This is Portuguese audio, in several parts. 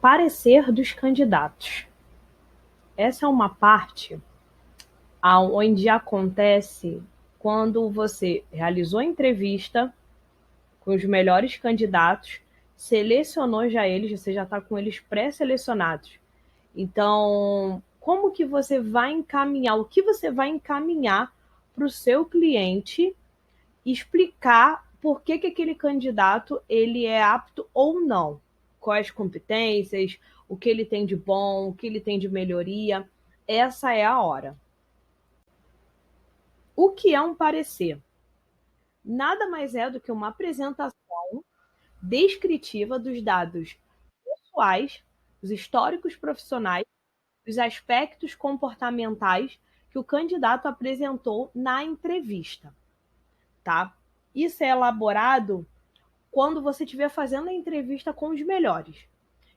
Parecer dos candidatos. Essa é uma parte onde acontece quando você realizou a entrevista com os melhores candidatos, selecionou já eles, você já está com eles pré-selecionados. Então, como que você vai encaminhar, o que você vai encaminhar para o seu cliente explicar por que aquele candidato ele é apto ou não, quais competências, o que ele tem de bom, o que ele tem de melhoria. Essa é a hora. O que é um parecer? Nada mais é do que uma apresentação descritiva dos dados pessoais, os históricos profissionais, os aspectos comportamentais que o candidato apresentou na entrevista, tá? Isso é elaborado quando você estiver fazendo a entrevista com os melhores.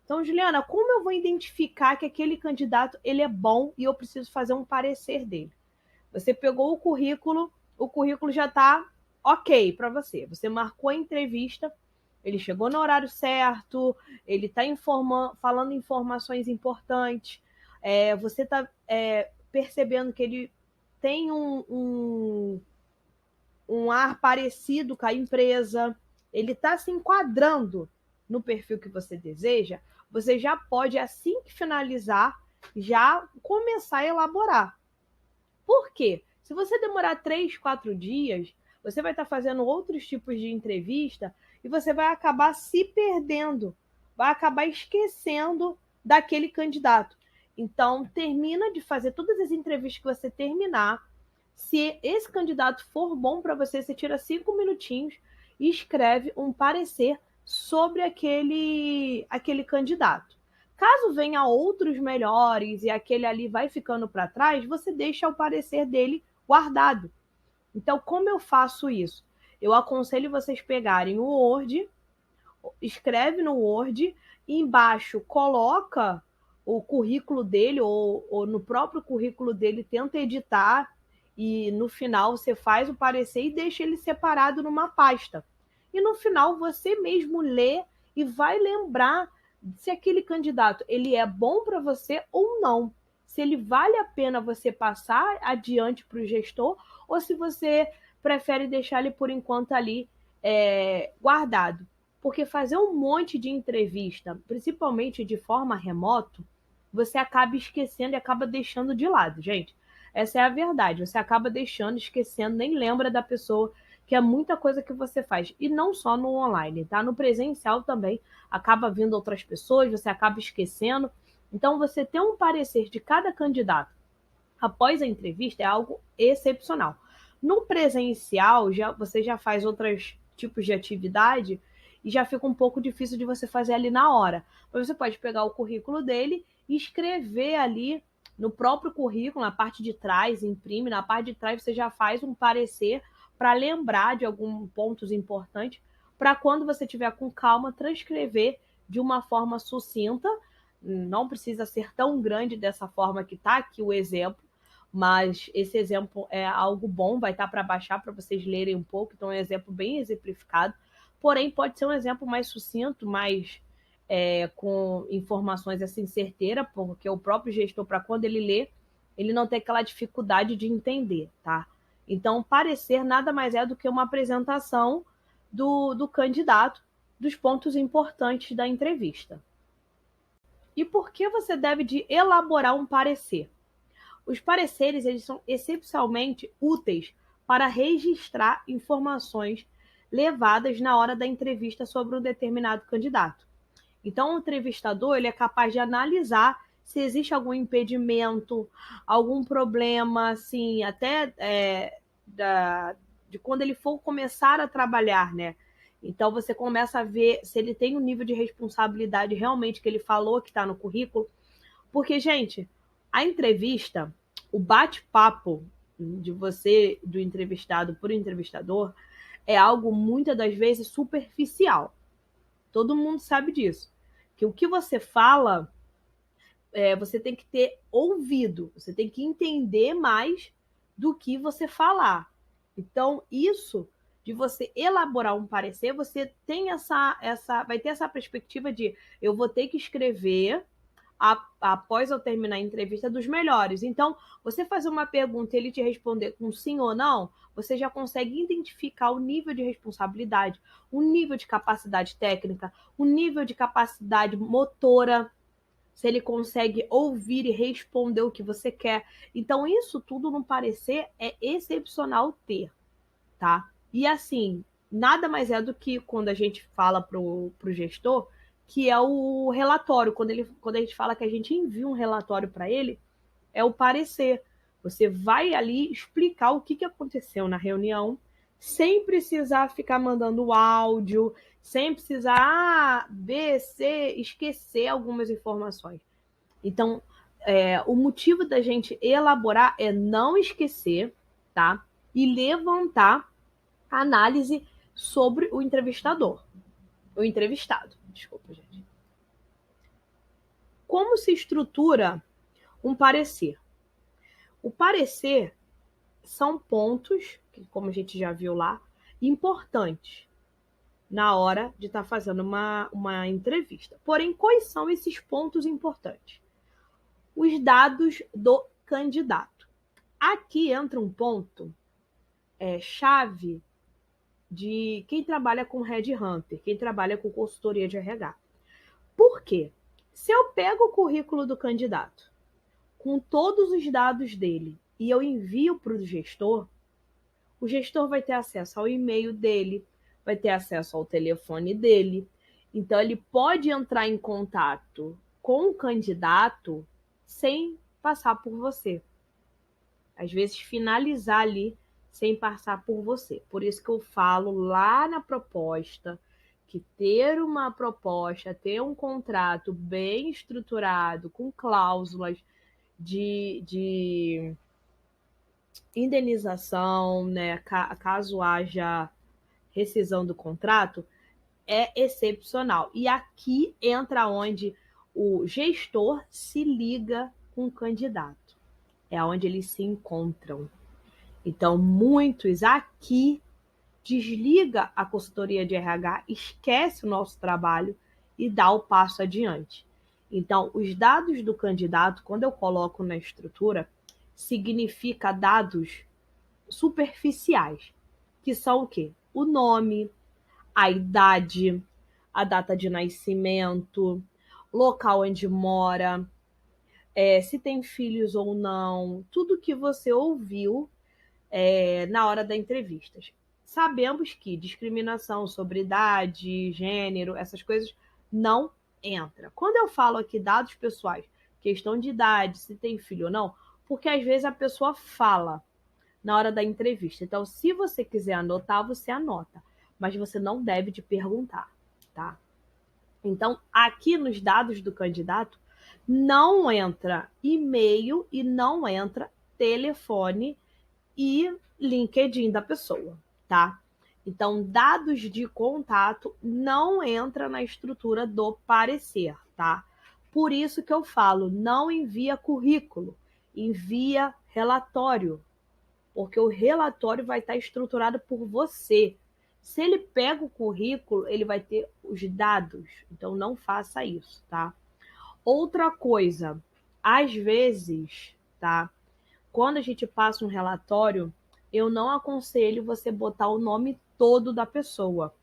Então, Juliana, como eu vou identificar que aquele candidato ele é bom e eu preciso fazer um parecer dele? Você pegou o currículo já está ok para você. Você marcou a entrevista, ele chegou no horário certo, ele está falando informações importantes, você está percebendo que ele tem um ar parecido com a empresa, ele está se enquadrando no perfil que você deseja, você já pode, assim que finalizar, já começar a elaborar. Por quê? Se você demorar 3, 4 dias, você vai estar fazendo outros tipos de entrevista e você vai acabar se perdendo, vai acabar esquecendo daquele candidato. Então, termina de fazer todas as entrevistas que você terminar. Se esse candidato for bom para você, você tira 5 minutinhos e escreve um parecer sobre aquele candidato. Caso venha outros melhores e aquele ali vai ficando para trás, você deixa o parecer dele guardado. Então, como eu faço isso? Eu aconselho vocês pegarem o Word, escreve no Word, e embaixo coloca o currículo dele, ou no próprio currículo dele, tenta editar, e no final você faz o parecer e deixa ele separado numa pasta. E no final você mesmo lê e vai lembrar se aquele candidato ele é bom para você ou não. Se ele vale a pena você passar adiante para o gestor ou se você prefere deixar ele por enquanto ali guardado. Porque fazer um monte de entrevista, principalmente de forma remoto, você acaba esquecendo e acaba deixando de lado, gente. Essa é a verdade. Você acaba deixando, esquecendo, nem lembra da pessoa, que é muita coisa que você faz. E não só no online, tá? No presencial também acaba vindo outras pessoas, você acaba esquecendo. Então, você ter um parecer de cada candidato após a entrevista é algo excepcional. No presencial, você já faz outros tipos de atividade e já fica um pouco difícil de você fazer ali na hora. Mas você pode pegar o currículo dele e escrever ali no próprio currículo, na parte de trás, imprime, na parte de trás você já faz um parecer para lembrar de alguns pontos importantes, para quando você tiver com calma, transcrever de uma forma sucinta. Não precisa ser tão grande dessa forma que está aqui o exemplo, mas esse exemplo é algo bom, vai estar para baixar para vocês lerem um pouco, então é um exemplo bem exemplificado, porém pode ser um exemplo mais sucinto, mais com informações assim certeira, porque o próprio gestor, para quando ele lê, ele não tem aquela dificuldade de entender, tá? Então, parecer nada mais é do que uma apresentação do candidato, dos pontos importantes da entrevista. E por que você deve de elaborar um parecer? Os pareceres eles são excepcionalmente úteis para registrar informações levadas na hora da entrevista sobre um determinado candidato. Então, o entrevistador ele é capaz de analisar se existe algum impedimento, algum problema, assim, até de quando ele for começar a trabalhar, né? Então, você começa a ver se ele tem um nível de responsabilidade realmente que ele falou que está no currículo. Porque, gente, a entrevista, o bate-papo de você, do entrevistado por entrevistador, é algo muitas das vezes superficial. Todo mundo sabe disso. Que o que você fala, você tem que ter ouvido, você tem que entender mais do que você falar. Então, isso de você elaborar um parecer, você tem vai ter essa perspectiva de eu vou ter que escrever após eu terminar a entrevista dos melhores. Então, você fazer uma pergunta e ele te responder com sim ou não, você já consegue identificar o nível de responsabilidade, o nível de capacidade técnica, o nível de capacidade motora, se ele consegue ouvir e responder o que você quer. Então, isso tudo no parecer é excepcional ter, tá? E assim, nada mais é do que quando a gente fala pro gestor, que é o relatório. Quando a gente fala que a gente envia um relatório para ele, é o parecer. Você vai ali explicar o que aconteceu na reunião, sem precisar ficar mandando áudio, sem precisar B, C, esquecer algumas informações. Então, o motivo da gente elaborar é não esquecer, tá? E levantar a análise sobre o entrevistador. O entrevistado, desculpa, gente. Como se estrutura um parecer? O parecer são pontos, que, como a gente já viu lá, importantes na hora de estar fazendo uma entrevista. Porém, quais são esses pontos importantes? Os dados do candidato. Aqui entra um ponto chave de quem trabalha com headhunter, quem trabalha com consultoria de RH. Por quê? Se eu pego o currículo do candidato com todos os dados dele e eu envio para o gestor vai ter acesso ao e-mail dele, vai ter acesso ao telefone dele. Então, ele pode entrar em contato com o candidato sem passar por você. Às vezes, finalizar ali sem passar por você. Por isso que eu falo lá na proposta que ter uma proposta, ter um contrato bem estruturado, com cláusulas de indenização, né, caso haja rescisão do contrato, é excepcional. E aqui entra onde o gestor se liga com o candidato. É onde eles se encontram. Então, muitos aqui desliga a consultoria de RH, esquece o nosso trabalho e dá o passo adiante. Então, os dados do candidato, quando eu coloco na estrutura, significa dados superficiais, que são o quê? O nome, a idade, a data de nascimento, local onde mora, se tem filhos ou não, tudo que você ouviu na hora da entrevista. Sabemos que discriminação sobre idade, gênero, essas coisas não entra. Quando eu falo aqui dados pessoais, questão de idade, se tem filho ou não, porque às vezes a pessoa fala na hora da entrevista. Então, se você quiser anotar, você anota, mas você não deve te perguntar, tá? Então, aqui nos dados do candidato, não entra e-mail e não entra telefone e LinkedIn da pessoa, tá? Então, dados de contato não entra na estrutura do parecer, tá? Por isso que eu falo, não envia currículo, envia relatório, porque o relatório vai estar estruturado por você. Se ele pega o currículo, ele vai ter os dados, então não faça isso, tá? Outra coisa, às vezes, tá? Quando a gente passa um relatório, eu não aconselho você botar o nome todo da pessoa.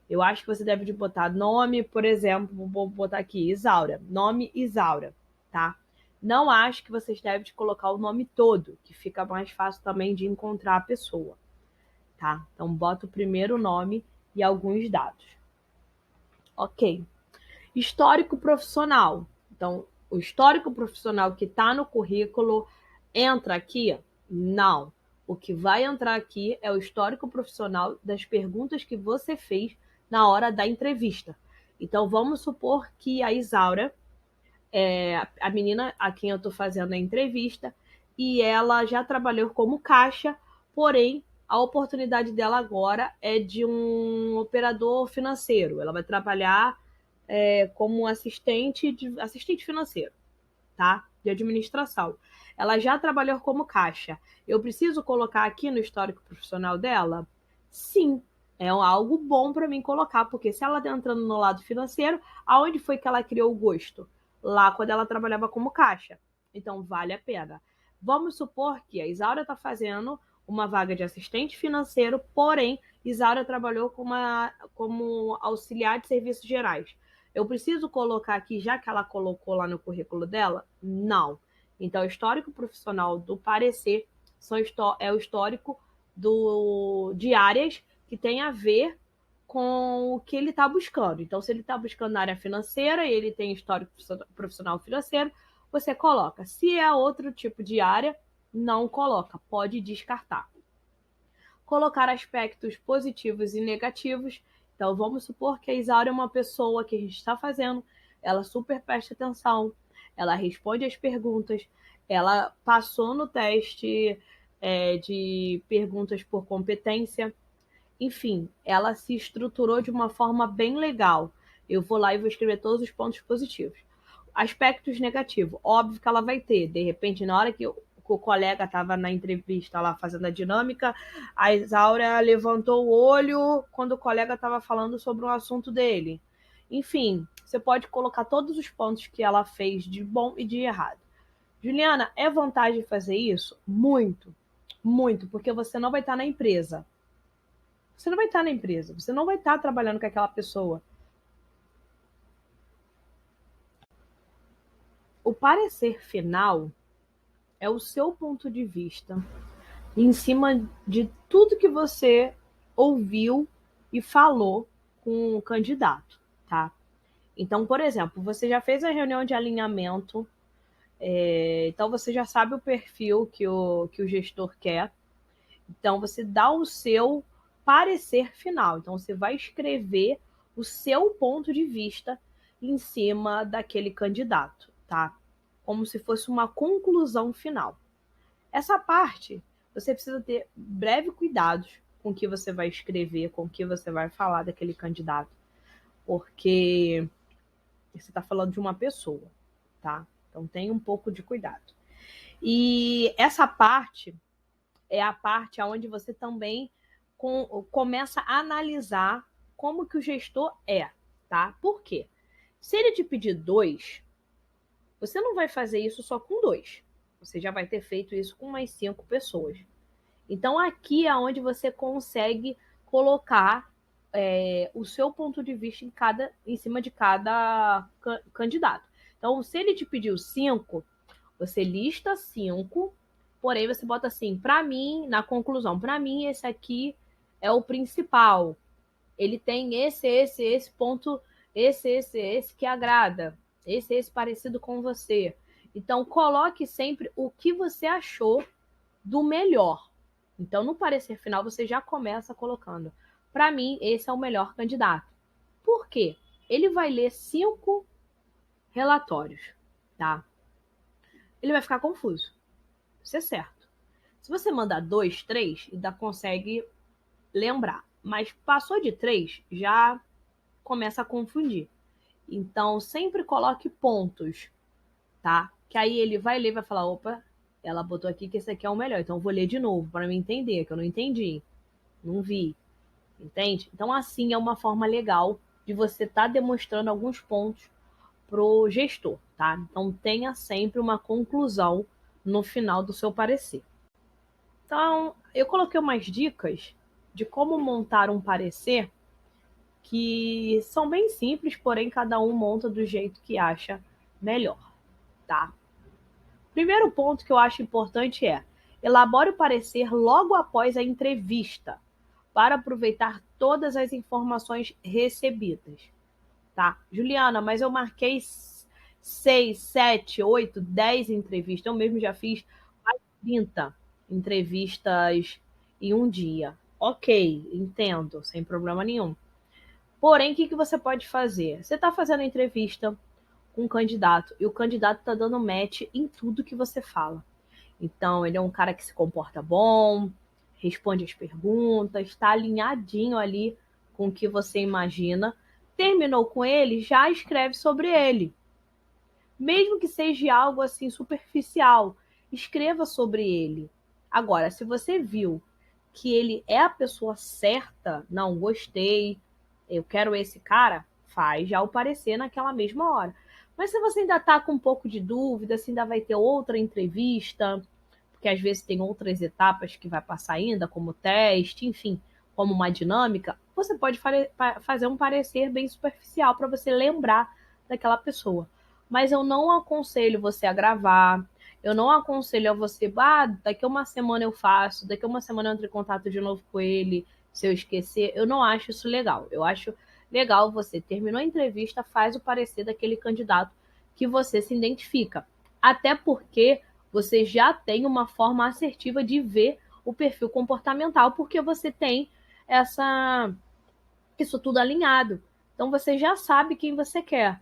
Eu acho que você deve de botar nome, por exemplo, vou botar aqui, Isaura. Nome Isaura, tá? Não acho que vocês devem de colocar o nome todo, que fica mais fácil também de encontrar a pessoa, tá? Então, bota o primeiro nome e alguns dados. Ok. Histórico profissional. Então, o histórico profissional que está no currículo entra aqui? Não. O que vai entrar aqui é o histórico profissional das perguntas que você fez na hora da entrevista. Então, vamos supor que a Isaura a menina a quem eu estou fazendo a entrevista e ela já trabalhou como caixa, porém, a oportunidade dela agora é de um operador financeiro. Ela vai trabalhar como assistente financeiro, tá? De administração. Ela já trabalhou como caixa. Eu preciso colocar aqui no histórico profissional dela? Sim, É algo bom para mim colocar, porque se ela está entrando no lado financeiro, aonde foi que ela criou o gosto? Lá quando ela trabalhava como caixa. Então vale a pena. Vamos supor que a Isaura está fazendo uma vaga de assistente financeiro, porém, Isaura trabalhou como auxiliar de serviços gerais. Eu preciso colocar aqui, já que ela colocou lá no currículo dela? Não. Então, o histórico profissional do parecer é o histórico de áreas que tem a ver com o que ele está buscando. Então, se ele está buscando na área financeira e ele tem histórico profissional financeiro, você coloca. Se é outro tipo de área, não coloca, pode descartar. Colocar aspectos positivos e negativos. Então, vamos supor que a Isaura é uma pessoa que a gente está fazendo, ela super presta atenção, ela responde as perguntas, ela passou no teste de perguntas por competência. Enfim, ela se estruturou de uma forma bem legal. Eu vou lá e vou escrever todos os pontos positivos. Aspectos negativos, óbvio que ela vai ter. De repente, na hora que o colega estava na entrevista lá fazendo a dinâmica, a Isaura levantou o olho quando o colega estava falando sobre um assunto dele. Enfim, você pode colocar todos os pontos que ela fez de bom e de errado. Juliana, é vantagem fazer isso? Muito, muito, porque você não vai estar na empresa. Você não vai estar na empresa, você não vai estar trabalhando com aquela pessoa. O parecer final é o seu ponto de vista em cima de tudo que você ouviu e falou com o candidato, tá? Então, por exemplo, você já fez a reunião de alinhamento, então você já sabe o perfil que o gestor quer, então você dá o seu parecer final, então você vai escrever o seu ponto de vista em cima daquele candidato, tá? Como se fosse uma conclusão final. Essa parte, você precisa ter breve cuidados com o que você vai escrever, com o que você vai falar daquele candidato, porque você está falando de uma pessoa, tá? Então tenha um pouco de cuidado. E essa parte é a parte onde você também começa a analisar como que o gestor é, tá? Por quê? Se ele te pedir 2, você não vai fazer isso só com 2. Você já vai ter feito isso com mais 5 pessoas. Então, aqui é onde você consegue colocar o seu ponto de vista em cima de cada candidato. Então, se ele te pediu 5, você lista 5, porém você bota assim, para mim, na conclusão, para mim esse aqui é o principal. Ele tem esse ponto, esse que agrada, esse parecido com você. Então, coloque sempre o que você achou do melhor. Então, no parecer final, você já começa colocando. Para mim, esse é o melhor candidato. Por quê? Ele vai ler 5 relatórios, tá? Ele vai ficar confuso. Isso é certo. Se você mandar 2, 3, ainda consegue lembrar. Mas passou de 3, já começa a confundir. Então, sempre coloque pontos, tá? Que aí ele vai ler e vai falar, opa, ela botou aqui que esse aqui é o melhor, então eu vou ler de novo para me entender, que eu não entendi, não vi, entende? Então, assim é uma forma legal de você estar demonstrando alguns pontos pro gestor, tá? Então, tenha sempre uma conclusão no final do seu parecer. Então, eu coloquei umas dicas de como montar um parecer que são bem simples, porém cada um monta do jeito que acha melhor, tá? Primeiro ponto que eu acho importante é: elabore o parecer logo após a entrevista, para aproveitar todas as informações recebidas, tá? Juliana, mas eu marquei 6, 7, 8, 10 entrevistas. Eu mesmo já fiz mais de 30 entrevistas em um dia. Ok, entendo, sem problema nenhum. Porém, o que você pode fazer? Você está fazendo a entrevista com um candidato e o candidato está dando match em tudo que você fala. Então, ele é um cara que se comporta bom, responde as perguntas, está alinhadinho ali com o que você imagina. Terminou com ele, já escreve sobre ele. Mesmo que seja algo assim superficial, escreva sobre ele. Agora, se você viu que ele é a pessoa certa, não gostei, eu quero esse cara, faz já o parecer naquela mesma hora. Mas se você ainda está com um pouco de dúvida, se ainda vai ter outra entrevista, porque às vezes tem outras etapas que vai passar ainda, como teste, enfim, como uma dinâmica, você pode fazer um parecer bem superficial para você lembrar daquela pessoa. Mas eu não aconselho você a gravar, eu não aconselho a você, daqui a uma semana eu faço, daqui a uma semana eu entro em contato de novo com ele, se eu esquecer. Eu não acho isso legal. Eu acho legal você terminou a entrevista, faz o parecer daquele candidato que você se identifica. Até porque você já tem uma forma assertiva de ver o perfil comportamental, porque você tem isso tudo alinhado. Então você já sabe quem você quer,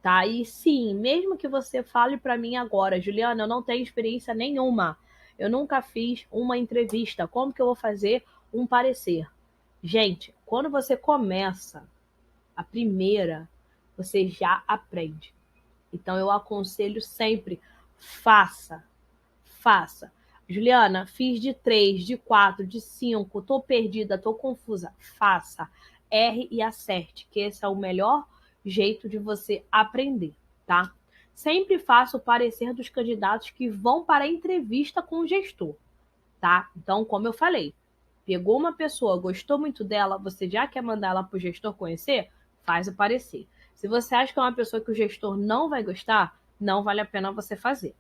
tá? E sim, mesmo que você fale para mim agora, Juliana, eu não tenho experiência nenhuma, eu nunca fiz uma entrevista, como que eu vou fazer um parecer? Gente, quando você começa a primeira, você já aprende. Então eu aconselho sempre, faça, faça. Juliana, fiz de 3, de 4, de 5, tô perdida, tô confusa. Faça. Erre e acerte, que esse é o melhor jeito de você aprender, tá? Sempre faça o parecer dos candidatos que vão para a entrevista com o gestor, tá? Então, como eu falei, pegou uma pessoa, gostou muito dela, você já quer mandar ela para o gestor conhecer? Faz o parecer. Se você acha que é uma pessoa que o gestor não vai gostar, não vale a pena você fazer,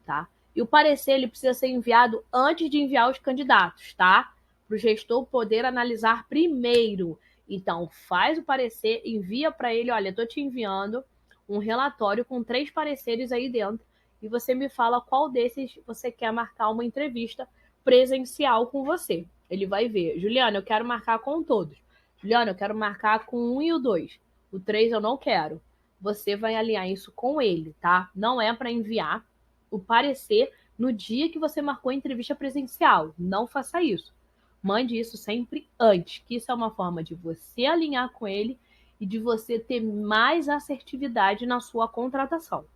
tá? E o parecer ele precisa ser enviado antes de enviar os candidatos, tá? Para o gestor poder analisar primeiro. Então, faz o parecer, envia para ele, olha, estou te enviando um relatório com 3 pareceres aí dentro e você me fala qual desses você quer marcar uma entrevista presencial com você. Ele vai ver, Juliana, eu quero marcar com todos. Juliana, eu quero marcar com o 1 e o 2. O 3 eu não quero. Você vai alinhar isso com ele, tá? Não é para enviar o parecer no dia que você marcou a entrevista presencial. Não faça isso. Mande isso sempre antes, que isso é uma forma de você alinhar com ele e de você ter mais assertividade na sua contratação.